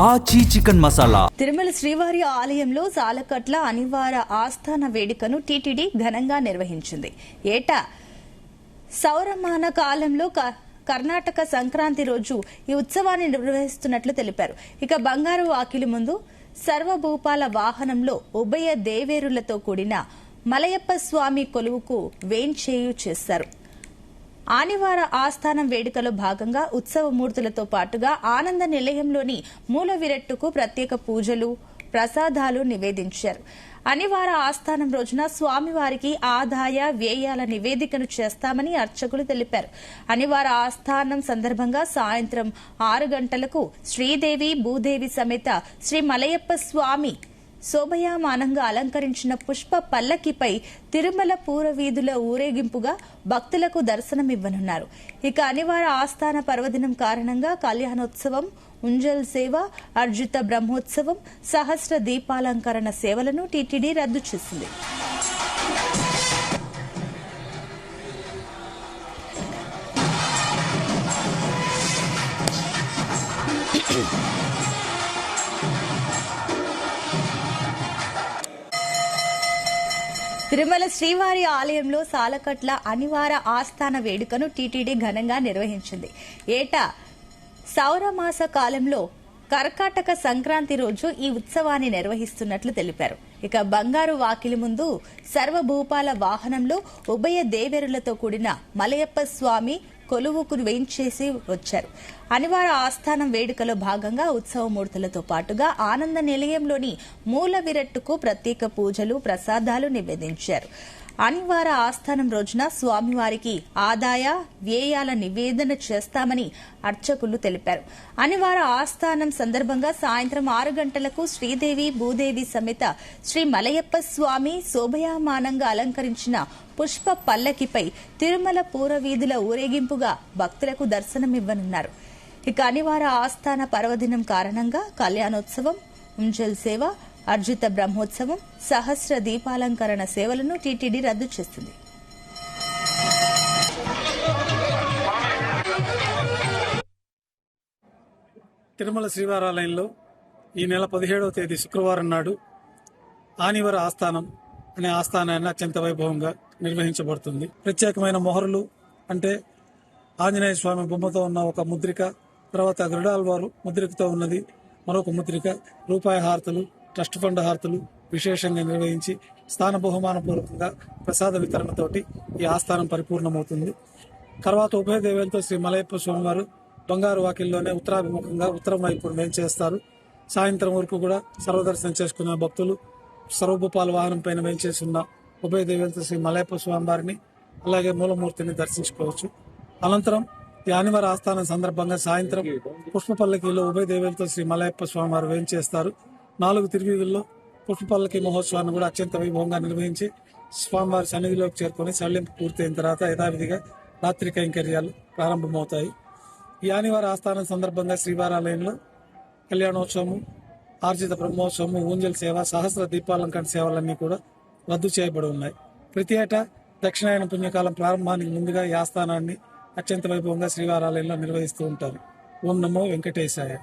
ఆచి చికెన్ మసాలా. తిరుమల శ్రీవారి ఆలయంలో సాలకట్ల అనివార ఆస్థాన వేడుకను టీటీడీ ఘనంగా నిర్వహించింది. ఏటా సౌరమాన కాలంలో కర్ణాటక సంక్రాంతి రోజు ఈ ఉత్సవాన్ని నిర్వహిస్తున్నట్లు తెలిపారు. ఇక బంగారు వాకిలి ముందు సర్వభూపాల వాహనంలో ఉభయ దేవేరులతో కూడిన మలయప్ప స్వామి కొలువుకు వేంచేయు చేశారు. ఆనివార ఆస్థానం వేడుకలో భాగంగా ఉత్సవ మూర్తులతో పాటుగా ఆనంద నిలయంలోని మూల విరట్టుకు ప్రత్యేక పూజలు, ప్రసాదాలు నివేదించారు. అనివార ఆస్థానం రోజున స్వామివారికి ఆదాయ వ్యయాల నివేదికను చేస్తామని అర్చకులు తెలిపారు. అనివార ఆస్థానం సందర్భంగా సాయంత్రం 6 గంటలకు శ్రీదేవి భూదేవి సమేత శ్రీ మలయప్ప స్వామి శోభయామానంగా అలంకరించిన పుష్ప పల్లకిపై తిరుమల పూరవీధుల ఊరేగింపుగా భక్తులకు దర్శనమివ్వనున్నారు. ఇక అనివార ఆస్థాన పర్వదినం కారణంగా కళ్యాణోత్సవం, ఉంజల్ సేవ, అర్జిత బ్రహ్మోత్సవం, సహస్ర దీపాలంకరణ సేవలను టీటీడీ రద్దు చేసింది. తిరుమల శ్రీవారి ఆలయంలో సాలకట్ల అనివార ఆస్థాన వేడుకను టీటీడీ ఘనంగా నిర్వహించింది. ఏటా సౌరమాస కాలంలో కర్కాటక సంక్రాంతి రోజు ఈ ఉత్సవాన్ని నిర్వహిస్తున్నట్లు తెలిపారు. ఇక బంగారు వాకిలి ముందు సర్వభూపాల వాహనంలో ఉభయ దేవేరులతో కూడిన మలయప్ప స్వామి కొలువుకు వేంచేసి వచ్చారు. అనివార ఆస్థానం వేడుకలో భాగంగా ఉత్సవమూర్తులతో పాటుగా ఆనంద నిలయంలోని మూల విరట్టుకు ప్రత్యేక పూజలు, ప్రసాదాలు నివేదించారు. అనివార ఆస్థానం రోజున స్వామివారికి ఆదాయ వ్యయాల నివేదన చేస్తామని అర్చకులు తెలిపారు. అనివార ఆస్థానం సందర్భంగా సాయంత్రం 6 గంటలకు శ్రీదేవి భూదేవి సమేత శ్రీ మలయప్ప స్వామి శోభయామానంగా అలంకరించిన పుష్ప పల్లకిపై తిరుమల పూరవీధుల ఊరేగింపుగా భక్తులకు దర్శనమివ్వనున్నారు. ఇక అనివార ఆస్థాన పర్వదినం కారణంగా కళ్యాణోత్సవం, ఉంజల్ సేవ, అర్జిత బ్రహ్మోత్సవం, సహస్ర దీపాలంకరణ సేవలను టీటీడీ రద్దు చేస్తుంది. తిరుమల శ్రీవారాలయంలో ఈ నెల 17వ తేదీ శుక్రవారం నాడు ఆనివర ఆస్థానం అనే ఆస్థానాన్ని అత్యంత వైభవంగా నిర్వహించబడుతుంది. ప్రత్యేకమైన మొహరులు అంటే ఆంజనేయ స్వామి బొమ్మతో ఉన్న ఒక ముద్రిక, తర్వాత గరుడాల్వారు ముద్రికతో ఉన్నది మరొక ముద్రిక, రూపాయి హారతులు, ట్రస్ట్ ఫండ్ హారతులు విశేషంగా నిర్వహించి స్థాన బహుమానపూర్వకంగా ప్రసాద వితరణతోటి ఈ ఆస్థానం పరిపూర్ణమవుతుంది. తర్వాత ఉభయ దేవేలతో శ్రీ మలయప్ప స్వామివారు బంగారు వాకిల్లోనే ఉత్తరాభిముఖంగా ఉత్తరం వైపు వేంచేస్తారు. సాయంత్రం వరకు కూడా సర్వదర్శనం చేసుకున్న భక్తులు సర్వభూపాల వాహనం పైన వేంచేస్తున్న ఉభయ దేవేలతో శ్రీ మలయప్ప స్వామివారిని అలాగే మూలమూర్తిని దర్శించుకోవచ్చు. అనంతరం ఈ ఆనివార ఆస్థానం సందర్భంగా సాయంత్రం పుష్పపల్లకిలో ఉభయ దేవేలతో శ్రీ మలయప్ప స్వామివారు వేంచేస్తారు. 4 తిరువీధుల్లో పుష్పపల్లకి మహోత్సవాన్ని కూడా అత్యంత వైభవంగా నిర్వహించి స్వామివారి సన్నిధిలోకి చేరుకొని సడలింపు పూర్తయిన తర్వాత యథావిధిగా రాత్రి కైంకర్యాలు ప్రారంభమవుతాయి. ఈ ఆనివార ఆస్థానం సందర్భంగా శ్రీవారాలయంలో కళ్యాణోత్సవము, ఆర్జిత బ్రహ్మోత్సవము, ఊంజల్ సేవ, సహస్ర దీపాలంకరణ సేవలన్నీ కూడా రద్దు చేయబడి ఉన్నాయి. ప్రతి ఏటా దక్షిణాయన పుణ్యకాలం ప్రారంభానికి ముందుగా ఈ ఆస్థానాన్ని అత్యంత వైభవంగా శ్రీవారాలయంలో నిర్వహిస్తూ ఉంటారు. ఓం నమో వెంకటేశాయ.